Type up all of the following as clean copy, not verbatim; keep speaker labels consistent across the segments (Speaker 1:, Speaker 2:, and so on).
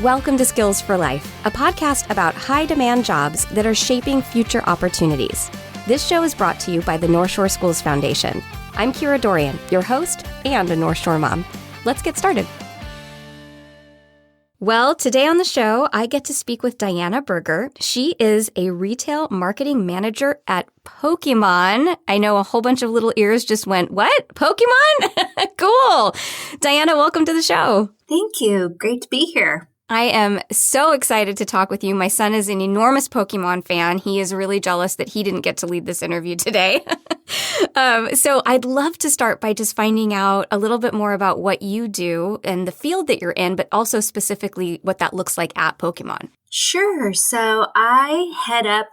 Speaker 1: Welcome to Skills for Life, a podcast about high-demand jobs that are shaping future opportunities. This show is brought to you by the North Shore Schools Foundation. I'm Kira Dorrian, your host and a North Shore mom. Let's get started. Well, today on the show, I get to speak with Dyana Berger. She is a retail marketing manager at Pokemon. I know a whole bunch of little ears just went, what? Pokemon? Cool. Dyana, welcome to the show.
Speaker 2: Thank you. Great to be here.
Speaker 1: I am so excited to talk with you. My son is an enormous Pokemon fan. He is really jealous that he didn't get to lead this interview today. So I'd love to start by just finding out a little bit more about what you do and the field that you're in, but also specifically what that looks like at Pokemon.
Speaker 2: Sure. So I head up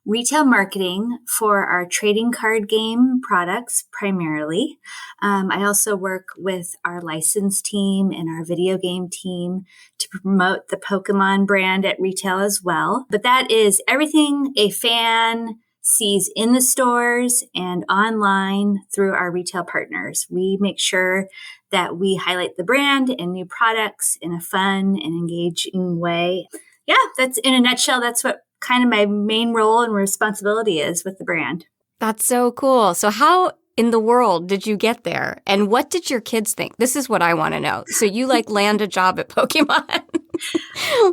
Speaker 2: retail marketing for our trading card game products primarily. I also work with our license team and our video game team to promote the Pokemon brand at retail as well. But that is everything a fan sees in the stores and online through our retail partners. We make sure that we highlight the brand and new products in a fun and engaging way. Yeah, that's in a nutshell, that's what kind of my main role and responsibility is with the brand.
Speaker 1: That's so cool. So how in the world did you get there? And what did your kids think? This is what I want to know. So you land a job at Pokemon.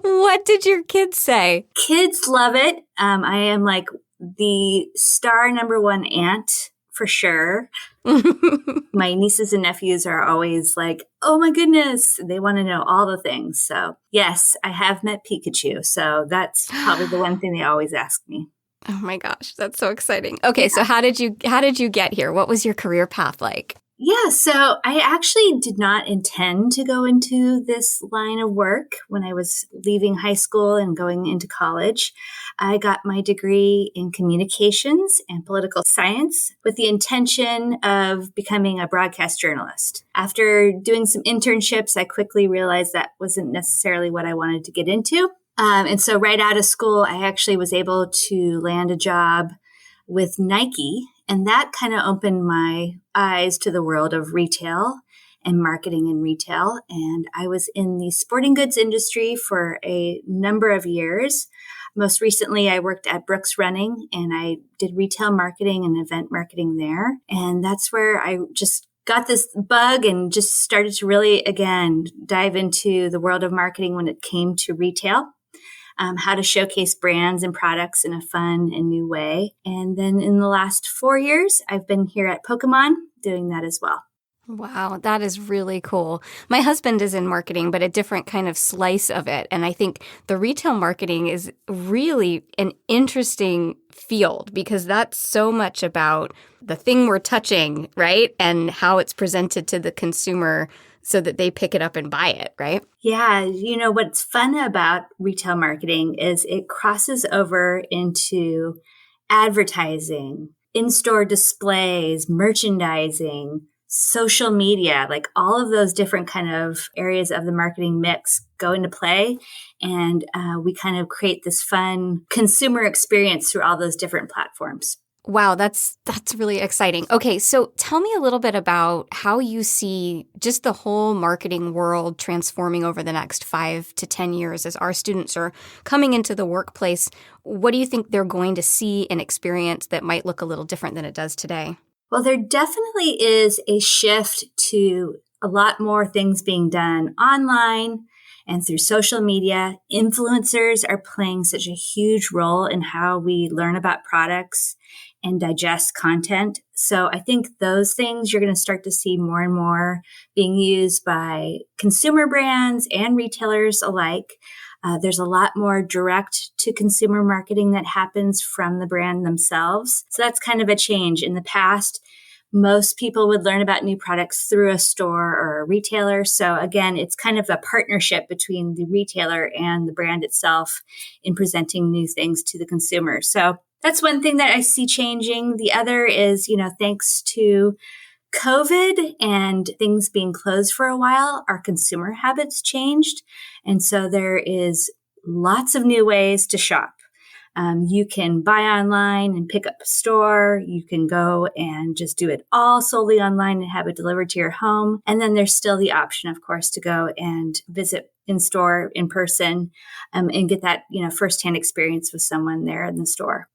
Speaker 1: What did your kids say?
Speaker 2: Kids love it. I am the star number one aunt for sure. My nieces and nephews are always like, oh my goodness, they want to know all the things. So yes, I have met Pikachu. So that's probably the one thing they always ask me.
Speaker 1: Oh my gosh, that's so exciting. Okay, so how did you get here? What was your career path like?
Speaker 2: Yeah, so I actually did not intend to go into this line of work when I was leaving high school and going into college. I got my degree in communications and political science with the intention of becoming a broadcast journalist. After doing some internships, I quickly realized that wasn't necessarily what I wanted to get into. And so right out of school, I actually was able to land a job with Nike. And that kind of opened my eyes to the world of retail and marketing in retail. And I was in the sporting goods industry for a number of years. Most recently, I worked at Brooks Running and I did retail marketing and event marketing there. And that's where I just got this bug and just started to really, again, dive into the world of marketing when it came to retail. How to showcase brands and products in a fun and new way. And then in the last 4 years, I've been here at Pokemon doing that as well.
Speaker 1: Wow, that is really cool. My husband is in marketing, but a different kind of slice of it. And I think the retail marketing is really an interesting field because that's so much about the thing we're touching, right? And how it's presented to the consumer so that they pick it up and buy it, right?
Speaker 2: Yeah. You know, what's fun about retail marketing is it crosses over into advertising, in-store displays, merchandising, social media, like all of those different kind of areas of the marketing mix go into play. And we kind of create this fun consumer experience through all those different platforms.
Speaker 1: Wow, that's really exciting. Okay, so tell me a little bit about how you see just the whole marketing world transforming over the next 5 to 10 years as our students are coming into the workplace. What do you think they're going to see and experience that might look a little different than it does today?
Speaker 2: Well, there definitely is a shift to a lot more things being done online and through social media. Influencers are playing such a huge role in how we learn about products and digest content. So I think those things you're going to start to see more and more being used by consumer brands and retailers alike. There's a lot more direct to consumer marketing that happens from the brand themselves. So that's kind of a change. In the past, most people would learn about new products through a store or a retailer. So again, it's kind of a partnership between the retailer and the brand itself in presenting new things to the consumer. So that's one thing that I see changing. The other is, thanks to COVID and things being closed for a while, our consumer habits changed. And so there is lots of new ways to shop. You can buy online and pick up a store. You can go and just do it all solely online and have it delivered to your home. And then there's still the option, of course, to go and visit in store in person, and get that, firsthand experience with someone there in the store.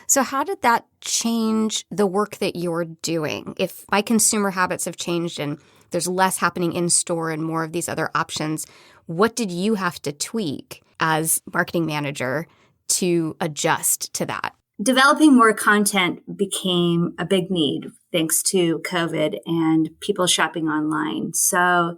Speaker 1: So how did that change the work that you're doing? If my consumer habits have changed and there's less happening in store and more of these other options, what did you have to tweak as marketing manager to adjust to that?
Speaker 2: Developing more content became a big need thanks to COVID and people shopping online. So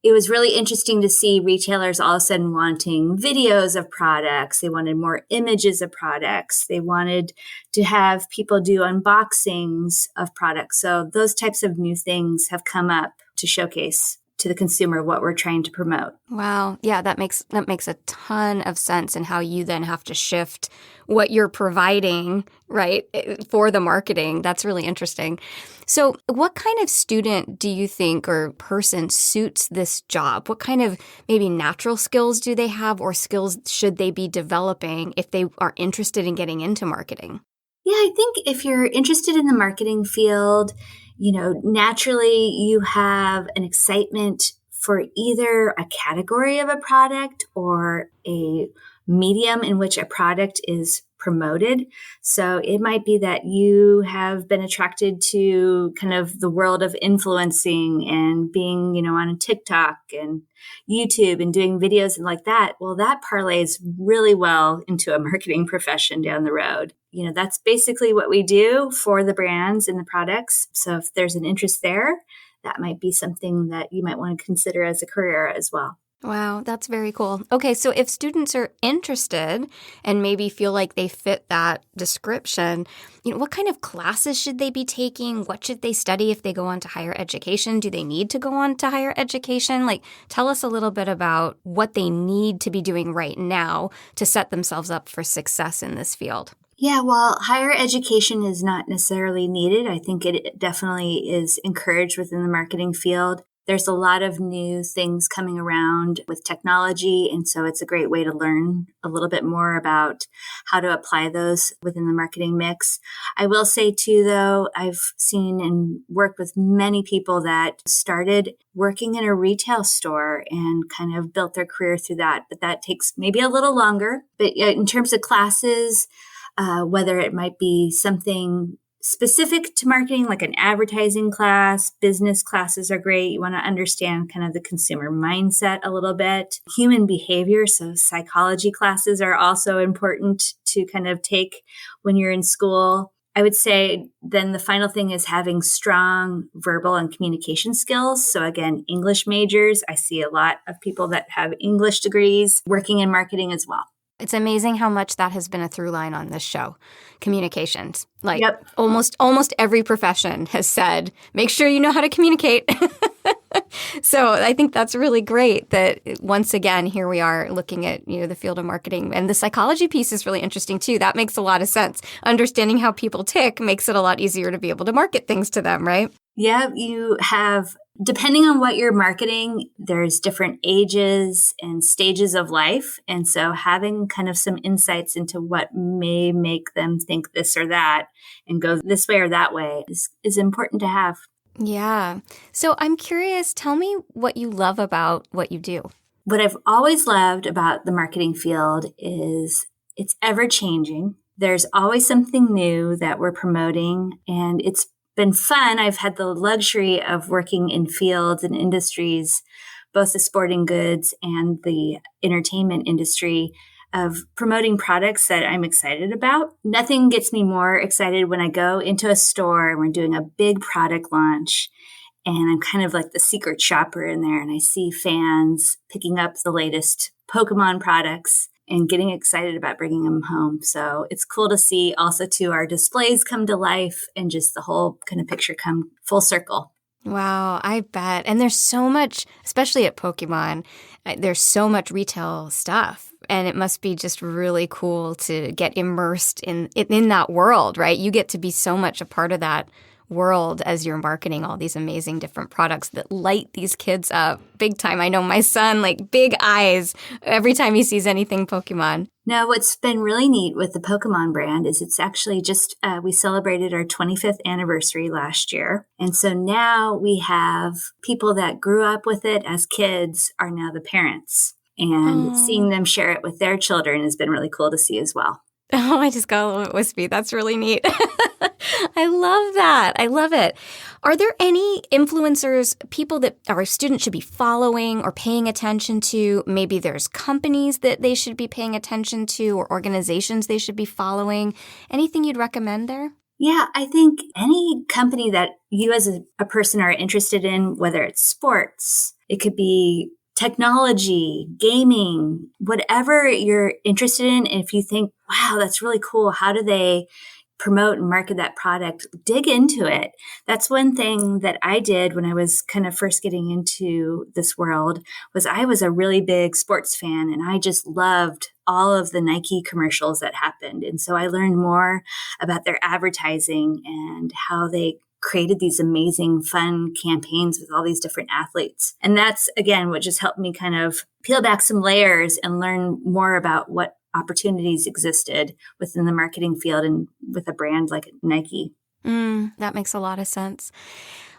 Speaker 2: it was really interesting to see retailers all of a sudden wanting videos of products. They wanted more images of products. They wanted to have people do unboxings of products. So those types of new things have come up to showcase to the consumer what we're trying to promote.
Speaker 1: Wow. Yeah, that makes a ton of sense in how you then have to shift what you're providing, right, for the marketing. That's really interesting. So what kind of student do you think or person suits this job? What kind of maybe natural skills do they have, or skills should they be developing if they are interested in getting into marketing?
Speaker 2: Yeah, I think if you're interested in the marketing field, naturally you have an excitement for either a category of a product or a medium in which a product is promoted. So it might be that you have been attracted to kind of the world of influencing and being, on TikTok and YouTube and doing videos and like that. Well, that parlays really well into a marketing profession down the road. That's basically what we do for the brands and the products. So if there's an interest there, that might be something that you might want to consider as a career as well.
Speaker 1: Wow, that's very cool. Okay, so if students are interested and maybe feel like they fit that description, what kind of classes should they be taking? What should they study if they go on to higher education? Do they need to go on to higher education? Tell us a little bit about what they need to be doing right now to set themselves up for success in this field.
Speaker 2: Yeah, well, higher education is not necessarily needed. I think it definitely is encouraged within the marketing field. There's a lot of new things coming around with technology, and so it's a great way to learn a little bit more about how to apply those within the marketing mix. I will say too, though, I've seen and worked with many people that started working in a retail store and kind of built their career through that, but that takes maybe a little longer. But in terms of classes, whether it might be something specific to marketing, like an advertising class, business classes are great. You want to understand kind of the consumer mindset a little bit, human behavior. So psychology classes are also important to kind of take when you're in school. I would say then the final thing is having strong verbal and communication skills. So again, English majors, I see a lot of people that have English degrees working in marketing as well.
Speaker 1: It's amazing how much that has been a through line on this show. Communications.
Speaker 2: Yep.
Speaker 1: Almost every profession has said, make sure you know how to communicate. So I think that's really great that once again, here we are looking at, the field of marketing, and the psychology piece is really interesting too. That makes a lot of sense. Understanding how people tick makes it a lot easier to be able to market things to them, right?
Speaker 2: Yeah, you have, depending on what you're marketing, there's different ages and stages of life. And so having kind of some insights into what may make them think this or that and go this way or that way is important to have.
Speaker 1: Yeah. So I'm curious, tell me what you love about what you do.
Speaker 2: What I've always loved about the marketing field is it's ever changing. There's always something new that we're promoting, and it's been fun. I've had the luxury of working in fields and industries, both the sporting goods and the entertainment industry, of promoting products that I'm excited about. Nothing gets me more excited when I go into a store and we're doing a big product launch and I'm kind of like the secret shopper in there, and I see fans picking up the latest Pokemon products and getting excited about bringing them home. So it's cool to see also too our displays come to life and just the whole kind of picture come full circle.
Speaker 1: Wow, I bet. And there's so much, especially at Pokemon, there's so much retail stuff. And it must be just really cool to get immersed in that world, right? You get to be so much a part of that world as you're marketing all these amazing different products that light these kids up big time. I know my son, big eyes every time he sees anything Pokemon.
Speaker 2: Now, what's been really neat with the Pokemon brand is it's actually just, we celebrated our 25th anniversary last year. And so now we have people that grew up with it as kids are now the parents. And seeing them share it with their children has been really cool to see as well.
Speaker 1: Oh, I just got a little bit wispy. That's really neat. I love that. I love it. Are there any influencers, people that our students should be following or paying attention to? Maybe there's companies that they should be paying attention to or organizations they should be following. Anything you'd recommend there?
Speaker 2: Yeah, I think any company that you as a person are interested in, whether it's sports, it could be technology, gaming, whatever you're interested in. And if you think, wow, that's really cool, how do they promote and market that product? Dig into it. That's one thing that I did when I was kind of first getting into this world was I was a really big sports fan and I just loved all of the Nike commercials that happened. And so I learned more about their advertising and how they created these amazing, fun campaigns with all these different athletes. And that's, again, what just helped me kind of peel back some layers and learn more about what opportunities existed within the marketing field and with a brand like Nike.
Speaker 1: That makes a lot of sense.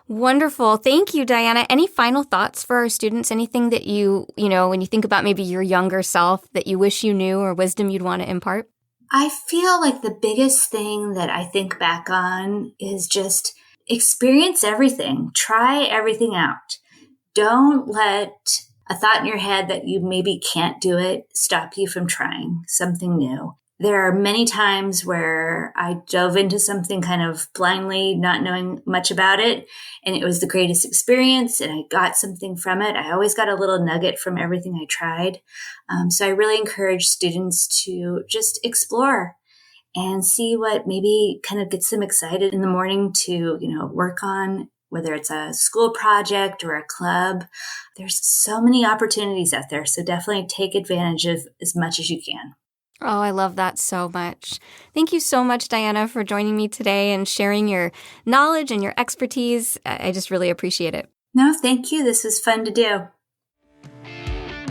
Speaker 1: Wonderful. Thank you, Dyana. Any final thoughts for our students? Anything that you know, when you think about maybe your younger self that you wish you knew or wisdom you'd want to impart?
Speaker 2: I feel like the biggest thing that I think back on is just experience everything. Try everything out. Don't let a thought in your head that you maybe can't do it stop you from trying something new. There are many times where I dove into something kind of blindly, not knowing much about it, and it was the greatest experience, and I got something from it. I always got a little nugget from everything I tried. So I really encourage students to just explore and see what maybe kind of gets them excited in the morning to, work on, whether it's a school project or a club. There's so many opportunities out there. So definitely take advantage of as much as you can.
Speaker 1: Oh, I love that so much. Thank you so much, Dyana, for joining me today and sharing your knowledge and your expertise. I just really appreciate it.
Speaker 2: No, thank you. This was fun to do.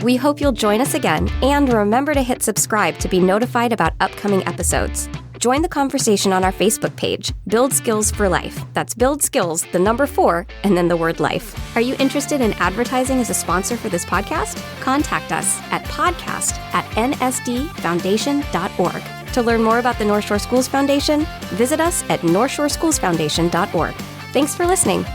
Speaker 1: We hope you'll join us again, and remember to hit subscribe to be notified about upcoming episodes. Join the conversation on our Facebook page, Build Skills for Life. That's Build Skills, the number 4, and then the word life. Are you interested in advertising as a sponsor for this podcast? Contact us at podcast@nsdfoundation.org. To learn more about the North Shore Schools Foundation, visit us at northshoreschoolsfoundation.org. Thanks for listening.